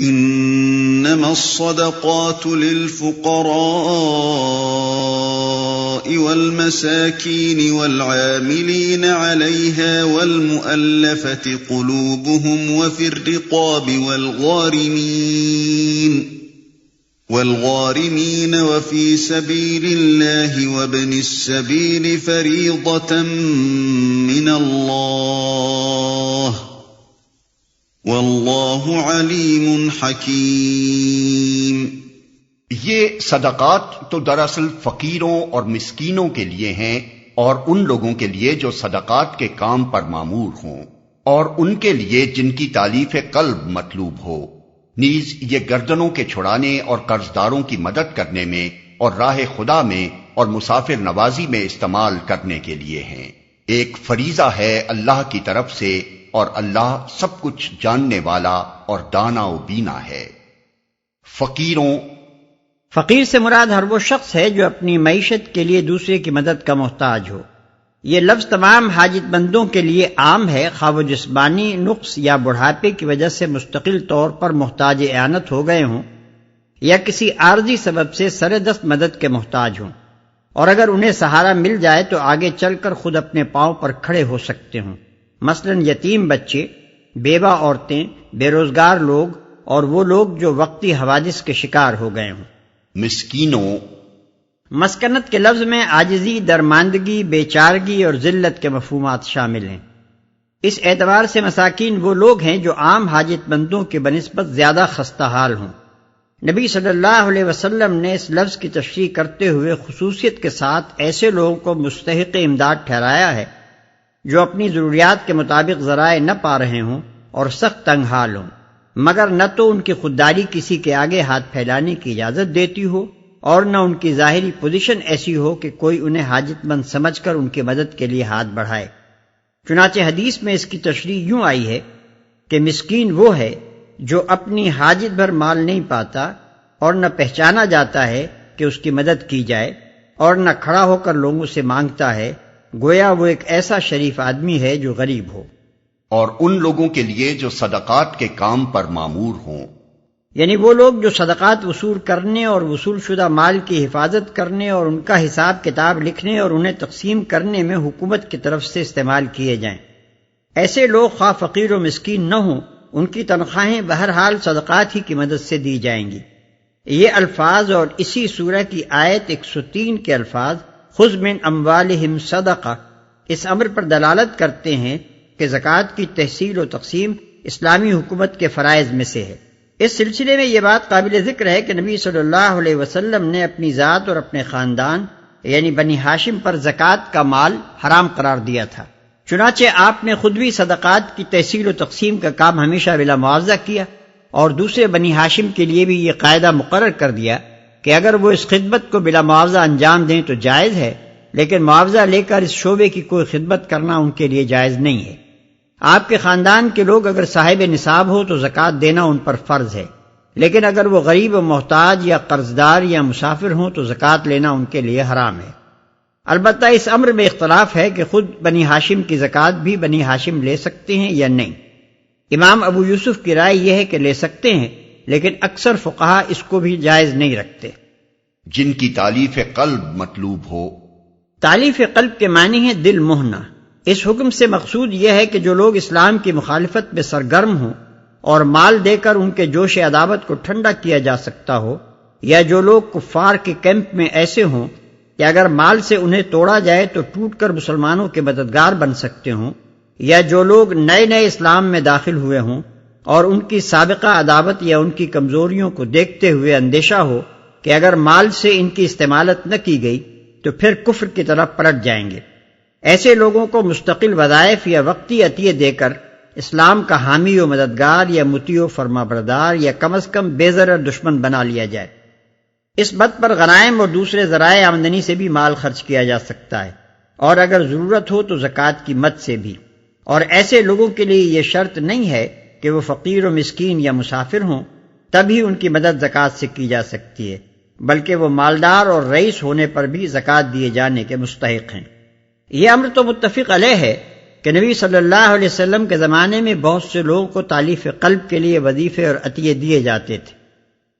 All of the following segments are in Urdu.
انما الصدقات للفقراء والمساكين والعاملين عليها والمؤلفة قلوبهم وفي الرقاب والغارمين وفي سبيل الله وابن السبيل فريضة من الله واللہ علیم حکیم۔ یہ صدقات تو دراصل فقیروں اور مسکینوں کے لیے ہیں، اور ان لوگوں کے لیے جو صدقات کے کام پر مامور ہوں، اور ان کے لیے جن کی تالیف قلب مطلوب ہو، نیز یہ گردنوں کے چھڑانے اور قرضداروں کی مدد کرنے میں اور راہ خدا میں اور مسافر نوازی میں استعمال کرنے کے لیے ہیں۔ ایک فریضہ ہے اللہ کی طرف سے، اور اللہ سب کچھ جاننے والا اور دانا و بینا ہے۔ فقیر سے مراد ہر وہ شخص ہے جو اپنی معیشت کے لیے دوسرے کی مدد کا محتاج ہو۔ یہ لفظ تمام حاجت مندوں کے لیے عام ہے، خواہ وہ جسمانی نقص یا بڑھاپے کی وجہ سے مستقل طور پر محتاج اعانت ہو گئے ہوں، یا کسی عارضی سبب سے سر دست مدد کے محتاج ہوں، اور اگر انہیں سہارا مل جائے تو آگے چل کر خود اپنے پاؤں پر کھڑے ہو سکتے ہوں، مثلا یتیم بچے، بیوہ عورتیں، بے روزگار لوگ، اور وہ لوگ جو وقتی حوادث کے شکار ہو گئے ہوں۔ مسکنت کے لفظ میں عاجزی، درماندگی، بیچارگی اور ذلت کے مفہومات شامل ہیں۔ اس اعتبار سے مساکین وہ لوگ ہیں جو عام حاجت مندوں کے بنسبت زیادہ خستہ حال ہوں۔ نبی صلی اللہ علیہ وسلم نے اس لفظ کی تشریح کرتے ہوئے خصوصیت کے ساتھ ایسے لوگوں کو مستحق امداد ٹھہرایا ہے جو اپنی ضروریات کے مطابق ذرائع نہ پا رہے ہوں اور سخت تنگ حال ہوں، مگر نہ تو ان کی خودداری کسی کے آگے ہاتھ پھیلانے کی اجازت دیتی ہو، اور نہ ان کی ظاہری پوزیشن ایسی ہو کہ کوئی انہیں حاجت مند سمجھ کر ان کی مدد کے لیے ہاتھ بڑھائے۔ چنانچہ حدیث میں اس کی تشریح یوں آئی ہے کہ مسکین وہ ہے جو اپنی حاجت بھر مال نہیں پاتا اور نہ پہچانا جاتا ہے کہ اس کی مدد کی جائے، اور نہ کھڑا ہو کر لوگوں سے مانگتا ہے، گویا وہ ایک ایسا شریف آدمی ہے جو غریب ہو۔ اور ان لوگوں کے لیے جو صدقات کے کام پر مامور ہوں، یعنی وہ لوگ جو صدقات وصول کرنے اور وصول شدہ مال کی حفاظت کرنے اور ان کا حساب کتاب لکھنے اور انہیں تقسیم کرنے میں حکومت کی طرف سے استعمال کیے جائیں۔ ایسے لوگ خواہ فقیر و مسکین نہ ہوں، ان کی تنخواہیں بہرحال صدقات ہی کی مدد سے دی جائیں گی۔ یہ الفاظ اور اسی سورہ کی آیت 103 کے الفاظ خذ من اموالہم صدقہ اس امر پر دلالت کرتے ہیں کہ زکوٰۃ کی تحصیل و تقسیم اسلامی حکومت کے فرائض میں سے ہے۔ اس سلسلے میں یہ بات قابل ذکر ہے کہ نبی صلی اللہ علیہ وسلم نے اپنی ذات اور اپنے خاندان یعنی بنی ہاشم پر زکوٰۃ کا مال حرام قرار دیا تھا، چنانچہ آپ نے خود بھی صدقات کی تحصیل و تقسیم کا کام ہمیشہ بلا معاوضہ کیا، اور دوسرے بنی ہاشم کے لیے بھی یہ قاعدہ مقرر کر دیا کہ اگر وہ اس خدمت کو بلا معاوضہ انجام دیں تو جائز ہے، لیکن معاوضہ لے کر اس شعبے کی کوئی خدمت کرنا ان کے لیے جائز نہیں ہے۔ آپ کے خاندان کے لوگ اگر صاحب نصاب ہو تو زکوٰۃ دینا ان پر فرض ہے، لیکن اگر وہ غریب و محتاج یا قرضدار یا مسافر ہوں تو زکوٰۃ لینا ان کے لیے حرام ہے۔ البتہ اس امر میں اختلاف ہے کہ خود بنی ہاشم کی زکوٰۃ بھی بنی ہاشم لے سکتے ہیں یا نہیں۔ امام ابو یوسف کی رائے یہ ہے کہ لے سکتے ہیں، لیکن اکثر فقہا اس کو بھی جائز نہیں رکھتے۔ جن کی تالیف قلب مطلوب ہو، تالیف قلب کے معنی ہے دل موہنا۔ اس حکم سے مقصود یہ ہے کہ جو لوگ اسلام کی مخالفت میں سرگرم ہوں اور مال دے کر ان کے جوش عداوت کو ٹھنڈا کیا جا سکتا ہو، یا جو لوگ کفار کے کیمپ میں ایسے ہوں کہ اگر مال سے انہیں توڑا جائے تو ٹوٹ کر مسلمانوں کے مددگار بن سکتے ہوں، یا جو لوگ نئے نئے اسلام میں داخل ہوئے ہوں اور ان کی سابقہ عداوت یا ان کی کمزوریوں کو دیکھتے ہوئے اندیشہ ہو کہ اگر مال سے ان کی استعمالت نہ کی گئی تو پھر کفر کی طرف پلٹ جائیں گے، ایسے لوگوں کو مستقل وظائف یا وقتی عطیے دے کر اسلام کا حامی و مددگار یا مطیع و فرما بردار یا کم از کم بے ضرر دشمن بنا لیا جائے۔ اس بت پر غنائم اور دوسرے ذرائع آمدنی سے بھی مال خرچ کیا جا سکتا ہے، اور اگر ضرورت ہو تو زکوٰۃ کی مد سے بھی، اور ایسے لوگوں کے لیے یہ شرط نہیں ہے کہ وہ فقیر و مسکین یا مسافر ہوں تبھی ان کی مدد زکوٰۃ سے کی جا سکتی ہے، بلکہ وہ مالدار اور رئیس ہونے پر بھی زکوٰۃ دیے جانے کے مستحق ہیں۔ یہ امر تو متفق علیہ ہے کہ نبی صلی اللہ علیہ وسلم کے زمانے میں بہت سے لوگوں کو تالیف قلب کے لیے وظیفے اور عطیے دیے جاتے تھے،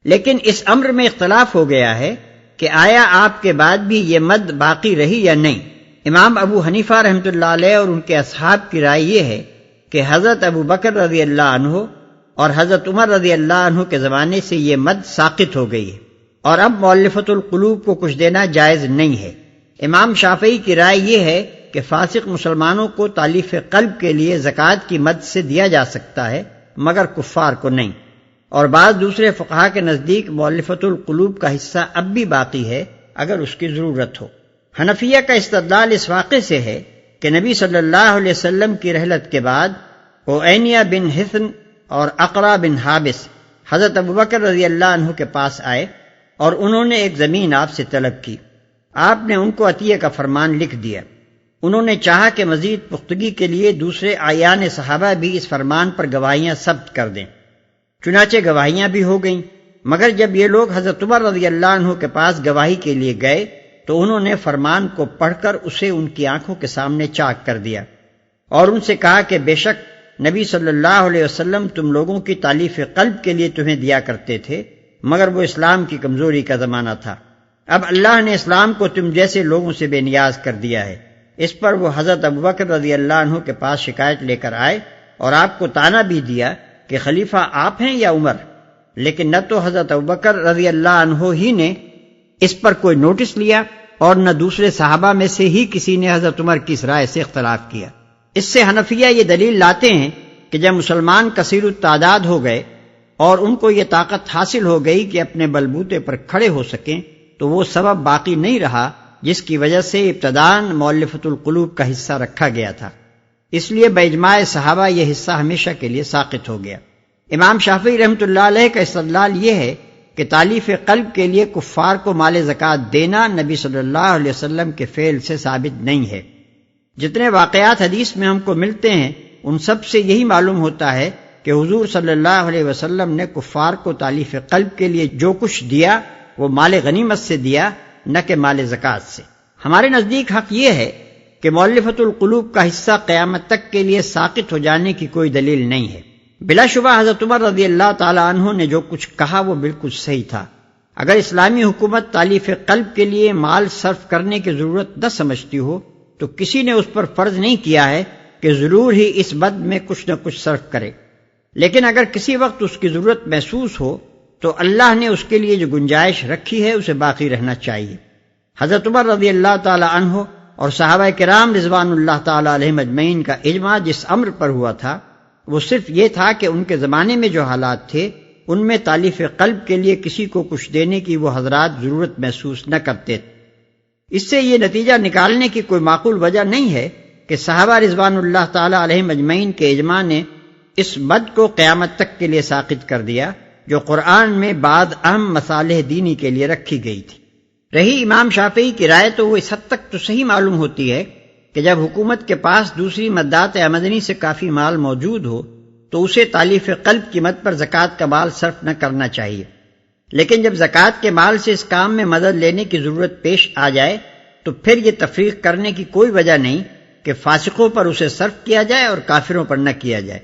لیکن اس امر میں اختلاف ہو گیا ہے کہ آیا آپ کے بعد بھی یہ مد باقی رہی یا نہیں۔ امام ابو حنیفہ رحمۃ اللہ علیہ اور ان کے اصحاب کی رائے یہ ہے کہ حضرت ابو بکر رضی اللہ عنہ اور حضرت عمر رضی اللہ عنہ کے زمانے سے یہ مد ساقط ہو گئی ہے اور اب مؤلفۃ القلوب کو کچھ دینا جائز نہیں ہے۔ امام شافعی کی رائے یہ ہے کہ فاسق مسلمانوں کو تالیف قلب کے لیے زکوٰۃ کی مد سے دیا جا سکتا ہے مگر کفار کو نہیں، اور بعض دوسرے فقہا کے نزدیک مؤلفۃ القلوب کا حصہ اب بھی باقی ہے اگر اس کی ضرورت ہو۔ حنفیہ کا استدلال اس واقعے سے ہے کہ نبی صلی اللہ علیہ وسلم کی رحلت کے بعد اوینیہ بن حصن اور اقرا بن حابس حضرت ابوبکر رضی اللہ عنہ کے پاس آئے اور انہوں نے ایک زمین آپ سے طلب کی۔ آپ نے ان کو عطیہ کا فرمان لکھ دیا۔ انہوں نے چاہا کہ مزید پختگی کے لیے دوسرے اعیان صحابہ بھی اس فرمان پر گواہیاں ثبت کر دیں۔ چنانچہ گواہیاں بھی ہو گئیں، مگر جب یہ لوگ حضرت عمر رضی اللہ عنہ کے پاس گواہی کے لیے گئے تو انہوں نے فرمان کو پڑھ کر اسے ان کی آنکھوں کے سامنے چاک کر دیا اور ان سے کہا کہ بے شک نبی صلی اللہ علیہ وسلم تم لوگوں کی تالیف قلب کے لیے تمہیں دیا کرتے تھے، مگر وہ اسلام کی کمزوری کا زمانہ تھا۔ اب اللہ نے اسلام کو تم جیسے لوگوں سے بے نیاز کر دیا ہے۔ اس پر وہ حضرت ابوبکر رضی اللہ عنہ کے پاس شکایت لے کر آئے اور آپ کو طعنہ بھی دیا کہ خلیفہ آپ ہیں یا عمر، لیکن نہ تو حضرت ابوبکر رضی اللہ عنہ ہی نے اس پر کوئی نوٹس لیا اور نہ دوسرے صحابہ میں سے ہی کسی نے حضرت عمر کی اس رائے سے اختلاف کیا۔ اس سے حنفیہ یہ دلیل لاتے ہیں کہ جب مسلمان کثیر التعداد ہو گئے اور ان کو یہ طاقت حاصل ہو گئی کہ اپنے بلبوتے پر کھڑے ہو سکیں تو وہ سبب باقی نہیں رہا جس کی وجہ سے ابتداً مؤلفۃ القلوب کا حصہ رکھا گیا تھا، اس لیے باجماع صحابہ یہ حصہ ہمیشہ کے لیے ساقط ہو گیا۔ امام شافعی رحمۃ اللہ علیہ کا استدلال یہ ہے کہ تالیف قلب کے لیے کفار کو مال زکوٰۃ دینا نبی صلی اللہ علیہ وسلم کے فعل سے ثابت نہیں ہے۔ جتنے واقعات حدیث میں ہم کو ملتے ہیں ان سب سے یہی معلوم ہوتا ہے کہ حضور صلی اللہ علیہ وسلم نے کفار کو تالیف قلب کے لیے جو کچھ دیا وہ مال غنیمت سے دیا، نہ کہ مال زکوٰۃ سے۔ ہمارے نزدیک حق یہ ہے کہ مؤلفۃ القلوب کا حصہ قیامت تک کے لیے ساقط ہو جانے کی کوئی دلیل نہیں ہے۔ بلا شبہ حضرت عمر رضی اللہ تعالی عنہ نے جو کچھ کہا وہ بالکل صحیح تھا۔ اگر اسلامی حکومت تالیف قلب کے لیے مال صرف کرنے کی ضرورت نہ سمجھتی ہو تو کسی نے اس پر فرض نہیں کیا ہے کہ ضرور ہی اس مد میں کچھ نہ کچھ صرف کرے، لیکن اگر کسی وقت اس کی ضرورت محسوس ہو تو اللہ نے اس کے لیے جو گنجائش رکھی ہے اسے باقی رہنا چاہیے۔ حضرت عمر رضی اللہ تعالی عنہ اور صحابہ کرام رضوان اللہ تعالی علیہم اجمعین کا اجماع جس امر پر ہوا تھا وہ صرف یہ تھا کہ ان کے زمانے میں جو حالات تھے ان میں تالیف قلب کے لیے کسی کو کچھ دینے کی وہ حضرات ضرورت محسوس نہ کرتے۔ اس سے یہ نتیجہ نکالنے کی کوئی معقول وجہ نہیں ہے کہ صحابہ رضوان اللہ تعالی علیہم اجمعین کے اجماع نے اس مد کو قیامت تک کے لیے ساقط کر دیا جو قرآن میں بعض اہم مصالح دینی کے لیے رکھی گئی تھی۔ رہی امام شافعی کی رائے تو وہ اس حد تک تو صحیح معلوم ہوتی ہے کہ جب حکومت کے پاس دوسری مدات آمدنی سے کافی مال موجود ہو تو اسے تالیف قلب کی مد پر زکوٰۃ کا مال صرف نہ کرنا چاہیے، لیکن جب زکوٰۃ کے مال سے اس کام میں مدد لینے کی ضرورت پیش آ جائے تو پھر یہ تفریق کرنے کی کوئی وجہ نہیں کہ فاسقوں پر اسے صرف کیا جائے اور کافروں پر نہ کیا جائے،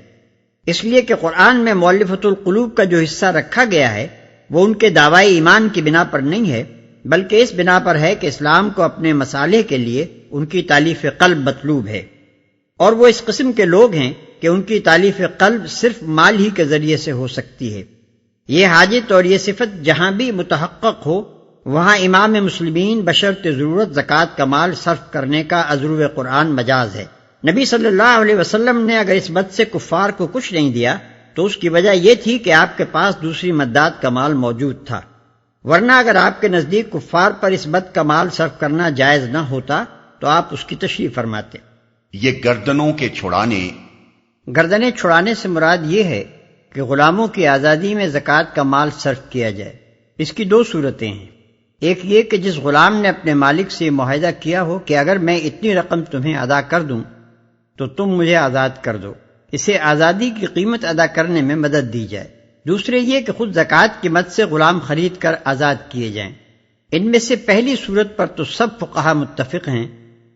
اس لیے کہ قرآن میں مؤلفۃ القلوب کا جو حصہ رکھا گیا ہے وہ ان کے دعوی ایمان کی بنا پر نہیں ہے بلکہ اس بنا پر ہے کہ اسلام کو اپنے مصالح کے لیے ان کی تالیف قلب مطلوب ہے، اور وہ اس قسم کے لوگ ہیں کہ ان کی تالیف قلب صرف مال ہی کے ذریعے سے ہو سکتی ہے۔ یہ حاجت اور یہ صفت جہاں بھی متحقق ہو وہاں امام مسلمین بشرط ضرورت زکوٰۃ کا مال صرف کرنے کا عذر قرآن مجاز ہے۔ نبی صلی اللہ علیہ وسلم نے اگر اس مد سے کفار کو کچھ نہیں دیا تو اس کی وجہ یہ تھی کہ آپ کے پاس دوسری مدات کا مال موجود تھا، ورنہ اگر آپ کے نزدیک کفار پر اس مد کا مال صرف کرنا جائز نہ ہوتا تو آپ اس کی تشریح فرماتے۔ یہ گردنوں کے چھڑانے، گردنیں چھڑانے سے مراد یہ ہے کہ غلاموں کی آزادی میں زکوٰۃ کا مال صرف کیا جائے۔ اس کی دو صورتیں ہیں، ایک یہ کہ جس غلام نے اپنے مالک سے معاہدہ کیا ہو کہ اگر میں اتنی رقم تمہیں ادا کر دوں تو تم مجھے آزاد کر دو، اسے آزادی کی قیمت ادا کرنے میں مدد دی جائے۔ دوسرے یہ کہ خود زکوٰۃ کی مد سے غلام خرید کر آزاد کیے جائیں۔ ان میں سے پہلی صورت پر تو سب فقہا متفق ہیں،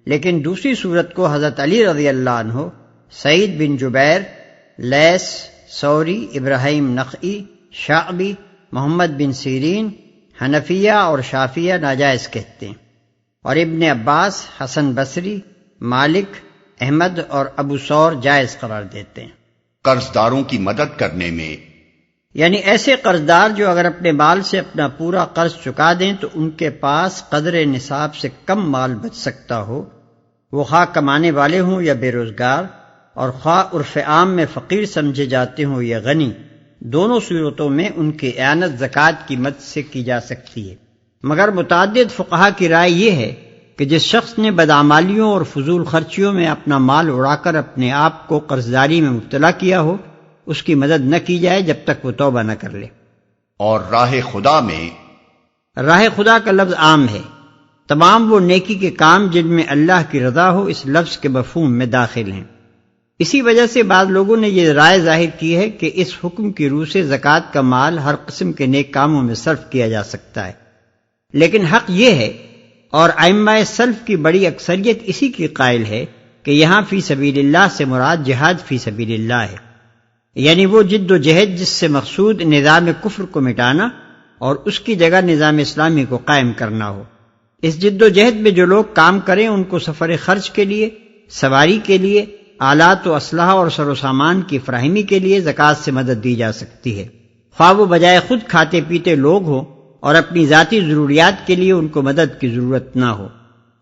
لیکن دوسری صورت کو حضرت علی رضی اللہ عنہ سعید بن جبیر، لیث، ثوری، ابراہیم نخعی، شعبی، محمد بن سیرین حنفیہ اور شافعیہ ناجائز کہتے ہیں، اور ابن عباس، حسن بصری، مالک، احمد اور ابو ثور جائز قرار دیتے ہیں۔ قرضداروں کی مدد کرنے میں، یعنی ایسے قرضدار جو اگر اپنے مال سے اپنا پورا قرض چکا دیں تو ان کے پاس قدر نصاب سے کم مال بچ سکتا ہو، وہ خواہ کمانے والے ہوں یا بے روزگار، اور خواہ عرف عام میں فقیر سمجھے جاتے ہوں یا غنی، دونوں صورتوں میں ان کی اعانت زکوٰۃ کی مد سے کی جا سکتی ہے۔ مگر متعدد فقہا کی رائے یہ ہے کہ جس شخص نے بدعمالیوں اور فضول خرچیوں میں اپنا مال اڑا کر اپنے آپ کو قرضداری میں مبتلا کیا ہو، اس کی مدد نہ کی جائے جب تک وہ توبہ نہ کر لے۔ اور راہ خدا میں، راہ خدا کا لفظ عام ہے، تمام وہ نیکی کے کام جن میں اللہ کی رضا ہو اس لفظ کے مفہوم میں داخل ہیں۔ اسی وجہ سے بعض لوگوں نے یہ رائے ظاہر کی ہے کہ اس حکم کی روح سے زکوٰۃ کا مال ہر قسم کے نیک کاموں میں صرف کیا جا سکتا ہے، لیکن حق یہ ہے، اور ائمہ سلف کی بڑی اکثریت اسی کی قائل ہے، کہ یہاں فی سبیل اللہ سے مراد جہاد فی سبیل اللہ ہے، یعنی وہ جد و جہد جس سے مقصود نظام کفر کو مٹانا اور اس کی جگہ نظام اسلامی کو قائم کرنا ہو۔ اس جد و جہد میں جو لوگ کام کریں ان کو سفر خرچ کے لیے، سواری کے لیے، آلات و اسلحہ اور سر و سامان کی فراہمی کے لیے زکوٰۃ سے مدد دی جا سکتی ہے، خواہ وہ بجائے خود کھاتے پیتے لوگ ہوں اور اپنی ذاتی ضروریات کے لیے ان کو مدد کی ضرورت نہ ہو۔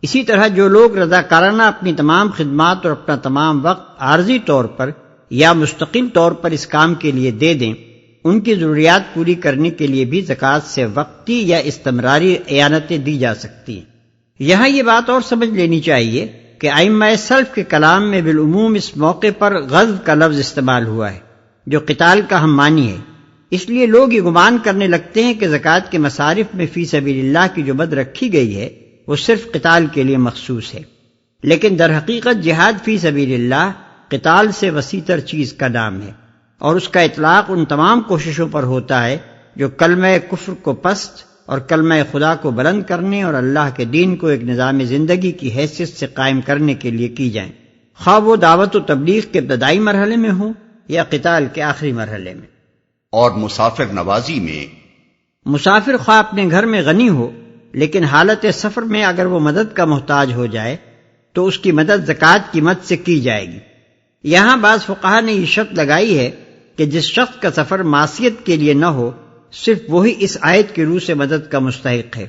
اسی طرح جو لوگ رضاکارانہ اپنی تمام خدمات اور اپنا تمام وقت عارضی طور پر یا مستقل طور پر اس کام کے لیے دے دیں، ان کی ضروریات پوری کرنے کے لیے بھی زکوٰۃ سے وقتی یا استمراری اعانتیں دی جا سکتی ہیں۔ یہاں یہ بات اور سمجھ لینی چاہیے کہ ائمہ سلف کے کلام میں بالعموم اس موقع پر غزو کا لفظ استعمال ہوا ہے، جو قتال کا ہم معنی ہے، اس لیے لوگ یہ گمان کرنے لگتے ہیں کہ زکوٰۃ کے مصارف میں فی سبیل اللہ کی جو مد رکھی گئی ہے وہ صرف قتال کے لیے مخصوص ہے، لیکن در حقیقت جہاد فی سبیل اللہ قتال سے وسیع تر چیز کا نام ہے، اور اس کا اطلاق ان تمام کوششوں پر ہوتا ہے جو کلمہ کفر کو پست اور کلمہ خدا کو بلند کرنے اور اللہ کے دین کو ایک نظام زندگی کی حیثیت سے قائم کرنے کے لیے کی جائیں، خواہ وہ دعوت و تبلیغ کے ابتدائی مرحلے میں ہوں یا قتال کے آخری مرحلے میں۔ اور مسافر نوازی میں، مسافر خواہ اپنے گھر میں غنی ہو لیکن حالت سفر میں اگر وہ مدد کا محتاج ہو جائے تو اس کی مدد زکوٰۃ کی مد سے کی جائے گی۔ یہاں بعض فقہا نے یہ شرط لگائی ہے کہ جس شخص کا سفر معصیت کے لیے نہ ہو صرف وہی اس آیت کی روح سے مدد کا مستحق ہے،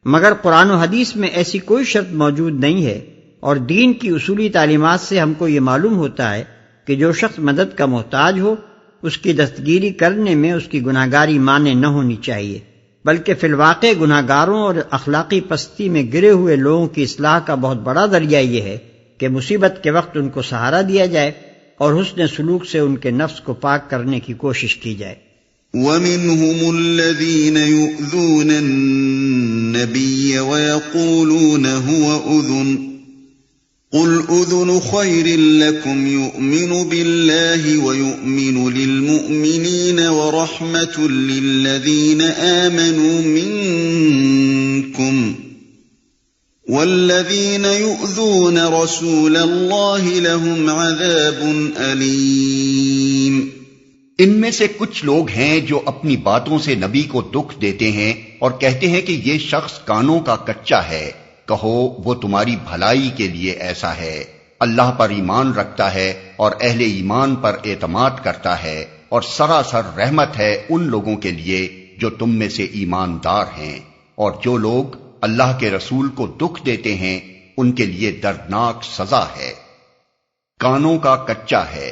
مگر قرآن و حدیث میں ایسی کوئی شرط موجود نہیں ہے، اور دین کی اصولی تعلیمات سے ہم کو یہ معلوم ہوتا ہے کہ جو شخص مدد کا محتاج ہو اس کی دستگیری کرنے میں اس کی گناہگاری مانے نہ ہونی چاہیے، بلکہ فی الواقع گناہگاروں اور اخلاقی پستی میں گرے ہوئے لوگوں کی اصلاح کا بہت بڑا ذریعہ یہ ہے کہ مصیبت کے وقت ان کو سہارا دیا جائے اور حسن سلوک سے ان کے نفس کو پاک کرنے کی کوشش کی جائے۔ وَمِنْهُمُ الَّذِينَ يُؤْذُونَ النَّبِيَّ وَيَقُولُونَ هُوَ أُذُنٌ قُلْ أُذُنُ خَيْرٍ لَكُمْ يُؤْمِنُ بِاللَّهِ وَيُؤْمِنُ لِلْمُؤْمِنِينَ وَرَحْمَةٌ لِلَّذِينَ آمَنُوا مِنْكُمْ وَالَّذِينَ يُؤْذُونَ رَسُولَ اللَّهِ لَهُمْ عَذَابٌ أَلِيمٌ۔ ان میں سے کچھ لوگ ہیں جو اپنی باتوں سے نبی کو دکھ دیتے ہیں اور کہتے ہیں کہ یہ شخص کانوں کا کچا ہے۔ کہو وہ تمہاری بھلائی کے لیے ایسا ہے، اللہ پر ایمان رکھتا ہے اور اہل ایمان پر اعتماد کرتا ہے، اور سراسر رحمت ہے ان لوگوں کے لیے جو تم میں سے ایماندار ہیں، اور جو لوگ اللہ کے رسول کو دکھ دیتے ہیں ان کے لیے دردناک سزا ہے۔ کانوں کا کچا ہے۔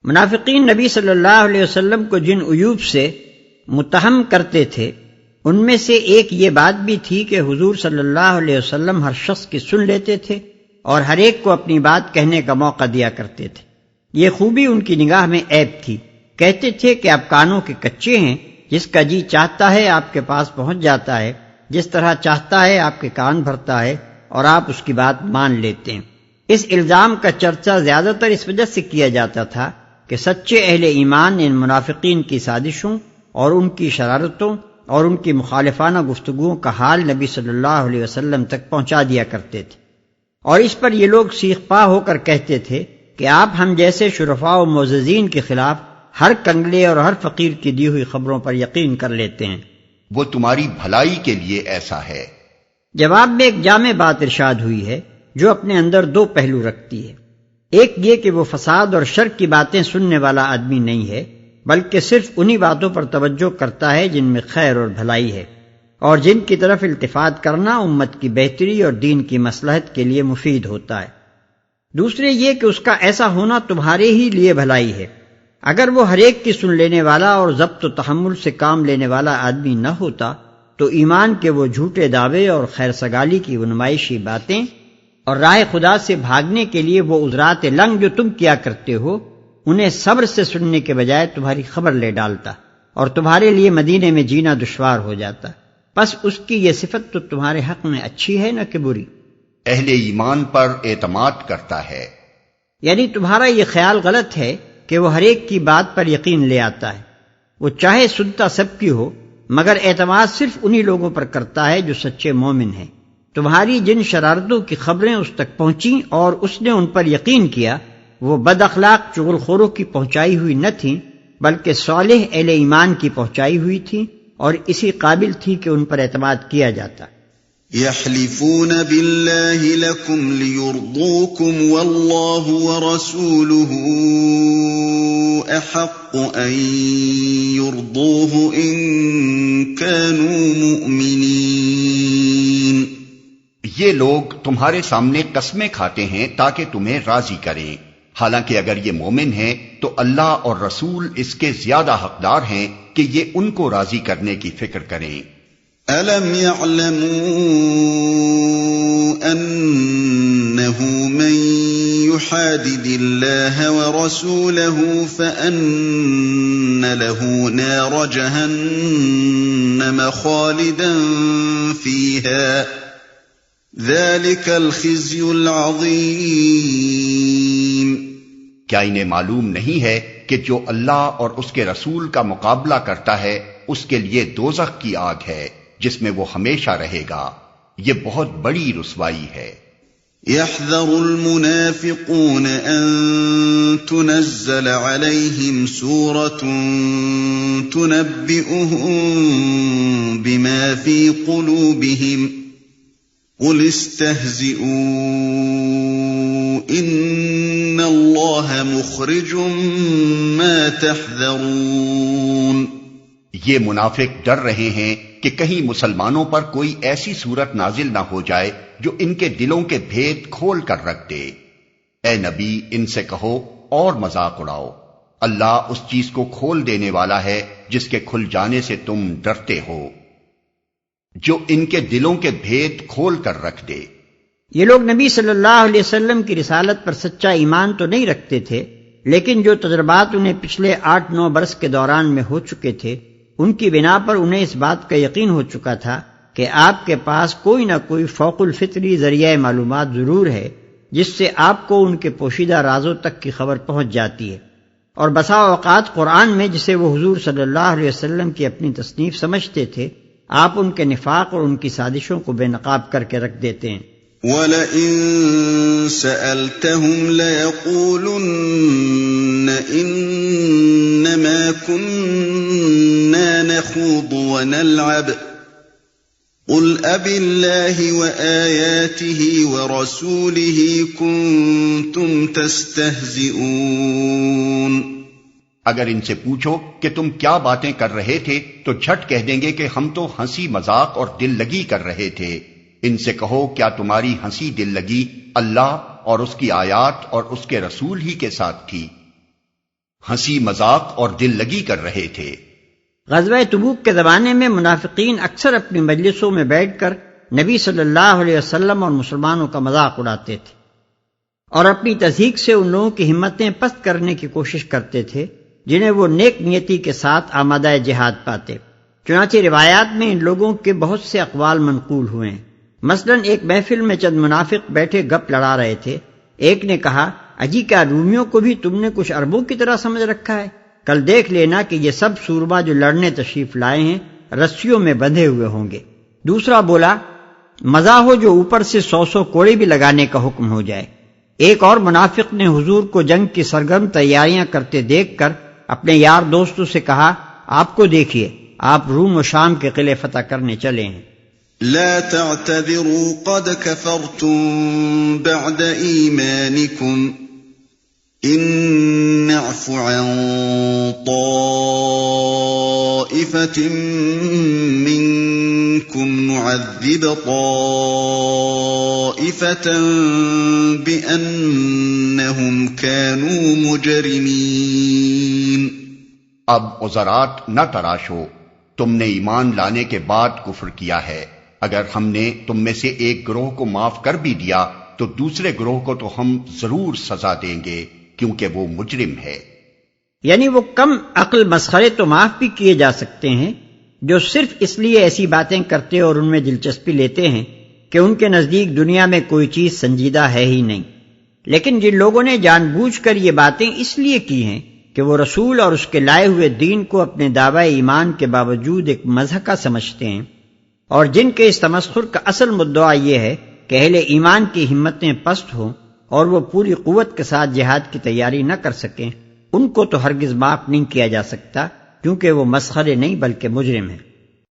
منافقین نبی صلی اللہ علیہ وسلم کو جن عیوب سے متہم کرتے تھے ان میں سے ایک یہ بات بھی تھی کہ حضور صلی اللہ علیہ وسلم ہر شخص کی سن لیتے تھے اور ہر ایک کو اپنی بات کہنے کا موقع دیا کرتے تھے۔ یہ خوبی ان کی نگاہ میں عیب تھی۔ کہتے تھے کہ آپ کانوں کے کچے ہیں، جس کا جی چاہتا ہے آپ کے پاس پہنچ جاتا ہے، جس طرح چاہتا ہے آپ کے کان بھرتا ہے اور آپ اس کی بات مان لیتے ہیں۔ اس الزام کا چرچا زیادہ تر اس وجہ سے کیا جاتا تھا کہ سچے اہل ایمان ان منافقین کی سازشوں اور ان کی شرارتوں اور ان کی مخالفانہ گفتگوؤں کا حال نبی صلی اللہ علیہ وسلم تک پہنچا دیا کرتے تھے، اور اس پر یہ لوگ سیخ پا ہو کر کہتے تھے کہ آپ ہم جیسے شرفاء و معززین کے خلاف ہر کنگلے اور ہر فقیر کی دی ہوئی خبروں پر یقین کر لیتے ہیں۔ وہ تمہاری بھلائی کے لیے ایسا ہے۔ جواب میں ایک جامع بات ارشاد ہوئی ہے جو اپنے اندر دو پہلو رکھتی ہے۔ ایک یہ کہ وہ فساد اور شر کی باتیں سننے والا آدمی نہیں ہے، بلکہ صرف انہی باتوں پر توجہ کرتا ہے جن میں خیر اور بھلائی ہے، اور جن کی طرف التفات کرنا امت کی بہتری اور دین کی مصلحت کے لیے مفید ہوتا ہے۔ دوسرے یہ کہ اس کا ایسا ہونا تمہارے ہی لیے بھلائی ہے۔ اگر وہ ہر ایک کی سن لینے والا اور ضبط و تحمل سے کام لینے والا آدمی نہ ہوتا تو ایمان کے وہ جھوٹے دعوے اور خیر سگالی کی وہ نمائشی باتیں اور راہ خدا سے بھاگنے کے لیے وہ عذرات لنگ جو تم کیا کرتے ہو، انہیں صبر سے سننے کے بجائے تمہاری خبر لے ڈالتا اور تمہارے لیے مدینے میں جینا دشوار ہو جاتا۔ بس اس کی یہ صفت تو تمہارے حق میں اچھی ہے نہ کہ بری۔ اہل ایمان پر اعتماد کرتا ہے، یعنی تمہارا یہ خیال غلط ہے کہ وہ ہر ایک کی بات پر یقین لے آتا ہے۔ وہ چاہے سنتا سب کی ہو، مگر اعتماد صرف انہی لوگوں پر کرتا ہے جو سچے مومن ہیں۔ تمہاری جن شرارتوں کی خبریں اس تک پہنچیں اور اس نے ان پر یقین کیا، وہ بد اخلاق چغل خوروں کی پہنچائی ہوئی نہ تھیں، بلکہ صالح اہل ایمان کی پہنچائی ہوئی تھیں، اور اسی قابل تھی کہ ان پر اعتماد کیا جاتا۔ يحلفون بالله لكم ليرضوكم والله ورسوله أحق أن يرضوه إن كانوا مؤمنين۔ یہ لوگ تمہارے سامنے قسمیں کھاتے ہیں تاکہ تمہیں راضی کریں، حالانکہ اگر یہ مومن ہیں تو اللہ اور رسول اس کے زیادہ حقدار ہیں کہ یہ ان کو راضی کرنے کی فکر کریں۔ أَلَمْ يَعْلَمُوا أَنَّهُ مَن يُحَادِدِ اللَّهَ وَرَسُولَهُ فَأَنَّ لَهُ نَارَ جَهَنَّمَ خَالِدًا فِيهَا ذَلِكَ الْخِزْيُ الْعَظِيمُ۔ کیا انہیں معلوم نہیں ہے کہ جو اللہ اور اس کے رسول کا مقابلہ کرتا ہے اس کے لیے دوزخ کی آگ ہے جس میں وہ ہمیشہ رہے گا، یہ بہت بڑی رسوائی ہے۔ يَحْذَرُ الْمُنَافِقُونَ أَن تُنَزَّلَ عَلَيْهِمْ سُورَةٌ تُنَبِّئُهُم بِمَا فِي قُلُوبِهِمْ قُلِ اسْتَهْزِئُوا إِنَّ اللَّهَ مُخْرِجٌ مَا تَحْذَرُونَ۔ یہ منافق ڈر رہے ہیں کہ کہیں مسلمانوں پر کوئی ایسی صورت نازل نہ ہو جائے جو ان کے دلوں کے بھید کھول کر رکھ دے۔ اے نبی، ان سے کہو اور مذاق اڑاؤ، اللہ اس چیز کو کھول دینے والا ہے جس کے کھل جانے سے تم ڈرتے ہو، جو ان کے دلوں کے بھید کھول کر رکھ دے۔ یہ لوگ نبی صلی اللہ علیہ وسلم کی رسالت پر سچا ایمان تو نہیں رکھتے تھے، لیکن جو تجربات انہیں پچھلے 8-9 برس کے دوران میں ہو چکے تھے، ان کی بنا پر انہیں اس بات کا یقین ہو چکا تھا کہ آپ کے پاس کوئی نہ کوئی فوق الفطری ذریعہ معلومات ضرور ہے جس سے آپ کو ان کے پوشیدہ رازوں تک کی خبر پہنچ جاتی ہے، اور بسا اوقات قرآن میں جسے وہ حضور صلی اللہ علیہ وسلم کی اپنی تصنیف سمجھتے تھے، آپ ان کے نفاق اور ان کی سازشوں کو بے نقاب کر کے رکھ دیتے ہیں۔ وَلَئِن سَأَلْتَهُمْ لَيَقُولُنَّ إِنَّمَا كُنَّا نَخُوضُ وَنَلْعَبُ قُلْ أَبِاللَّهِ وَآيَاتِهِ وَرَسُولِهِ كُنتُمْ تَسْتَهْزِئُونَ۔ اگر ان سے پوچھو کہ تم کیا باتیں کر رہے تھے تو جھٹ کہہ دیں گے کہ ہم تو ہنسی مذاق اور دل لگی کر رہے تھے۔ ان سے کہو کیا تمہاری ہنسی دل لگی اللہ اور اس کی آیات اور اس کے رسول ہی کے ساتھ تھی؟ ہنسی مذاق اور دل لگی کر رہے تھے۔ غزوہ تبوک کے زمانے میں منافقین اکثر اپنی مجلسوں میں بیٹھ کر نبی صلی اللہ علیہ وسلم اور مسلمانوں کا مذاق اڑاتے تھے اور اپنی تضحیک سے ان لوگوں کی ہمتیں پست کرنے کی کوشش کرتے تھے جنہیں وہ نیک نیتی کے ساتھ آمادہ جہاد پاتے۔ چنانچہ روایات میں ان لوگوں کے بہت سے اقوال منقول ہوئے ہیں۔ مثلا ایک محفل میں چند منافق بیٹھے گپ لڑا رہے تھے۔ ایک نے کہا، اجی کیا رومیوں کو بھی تم نے کچھ عربوں کی طرح سمجھ رکھا ہے؟ کل دیکھ لینا کہ یہ سب سورما جو لڑنے تشریف لائے ہیں رسیوں میں بندھے ہوئے ہوں گے۔ دوسرا بولا، مزہ ہو جو اوپر سے 100 کوڑے بھی لگانے کا حکم ہو جائے۔ ایک اور منافق نے حضور کو جنگ کی سرگرم تیاریاں کرتے دیکھ کر اپنے یار دوستوں سے کہا، آپ کو دیکھیے، آپ روم و شام کے قلعے فتح کرنے چلے ہیں۔ لا تعتذروا قد كفرتم بعد ایمانکم ان نعف عن طائفة منكم نعذب طائفة بأنهم كانوا مجرمين۔ اب عذرات نہ تراشو، تم نے ایمان لانے کے بعد کفر کیا ہے، اگر ہم نے تم میں سے ایک گروہ کو معاف کر بھی دیا تو دوسرے گروہ کو تو ہم ضرور سزا دیں گے کیونکہ وہ مجرم ہے۔ یعنی وہ کم عقل مسخرے تو معاف بھی کیے جا سکتے ہیں جو صرف اس لیے ایسی باتیں کرتے اور ان میں دلچسپی لیتے ہیں کہ ان کے نزدیک دنیا میں کوئی چیز سنجیدہ ہے ہی نہیں، لیکن جن لوگوں نے جان بوجھ کر یہ باتیں اس لیے کی ہیں کہ وہ رسول اور اس کے لائے ہوئے دین کو اپنے دعوی ایمان کے باوجود ایک مضحکہ سمجھتے ہیں، اور جن کے اس تمسخر کا اصل مدعا یہ ہے کہ اہل ایمان کی ہمتیں پست ہوں اور وہ پوری قوت کے ساتھ جہاد کی تیاری نہ کر سکیں، ان کو تو ہرگز معاف نہیں کیا جا سکتا کیونکہ وہ مسخرے نہیں بلکہ مجرم ہیں۔